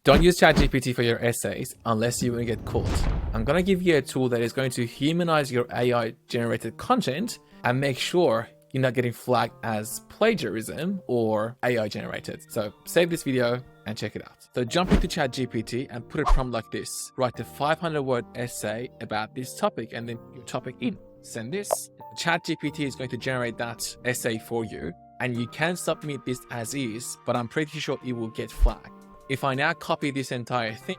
Don't use ChatGPT for your essays unless you want to get caught. I'm going to give you a tool that is going to humanize your AI generated content and make sure you're not getting flagged as plagiarism or AI generated. So save this video and check it out. So jump into ChatGPT and put a prompt like this. Write a 500-word essay about this topic and then your topic in. Send this. ChatGPT is going to generate that essay for you, and you can submit this as is, but I'm pretty sure it will get flagged. If I now copy this entire thing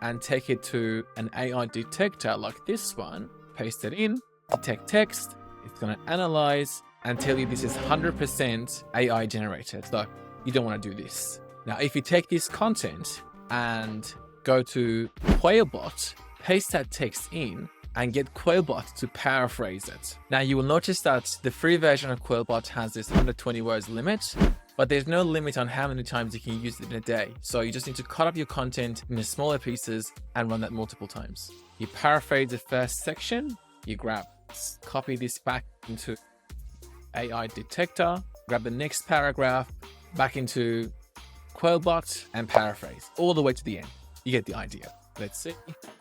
and take it to an AI detector like this one, paste it in, detect text, it's going to analyze and tell you this is 100% AI generated. So you don't want to do this. Now, if you take this content and go to QuailBot, paste that text in and get QuailBot to paraphrase it. Now, you will notice that the free version of QuailBot has this 120 words limit, but there's no limit on how many times you can use it in a day. So you just need to cut up your content into smaller pieces and run that multiple times. You paraphrase the first section, you copy this back into AI Detector, grab the next paragraph, back into QuailBot and paraphrase all the way to the end. You get the idea. Let's see.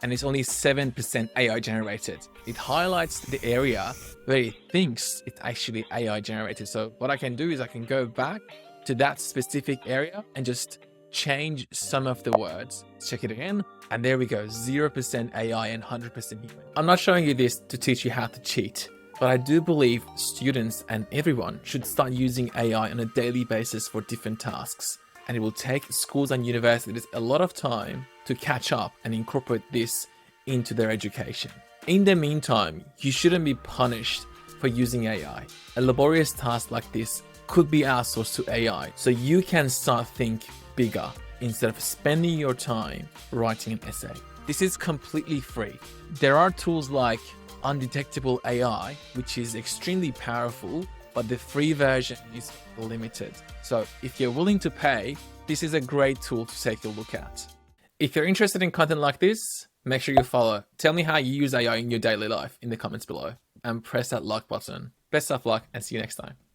And it's only 7% AI generated. It highlights the area where it thinks it's actually AI generated. So what I can do is I can go back to that specific area and just change some of the words. Check it again. And there we go. 0% AI and 100% human. I'm not showing you this to teach you how to cheat, but I do believe students and everyone should start using AI on a daily basis for different tasks. And it will take schools and universities a lot of time to catch up and incorporate this into their education. In the meantime, you shouldn't be punished for using AI. A laborious task like this could be outsourced to AI, so you can start think bigger instead of spending your time writing an essay. This is completely free. There are tools like undetectable AI, which is extremely powerful, but the free version is limited. So if you're willing to pay, this is a great tool to take a look at. If you're interested in content like this, make sure you follow. Tell me how you use AI in your daily life in the comments below and press that like button. Best of luck and see you next time.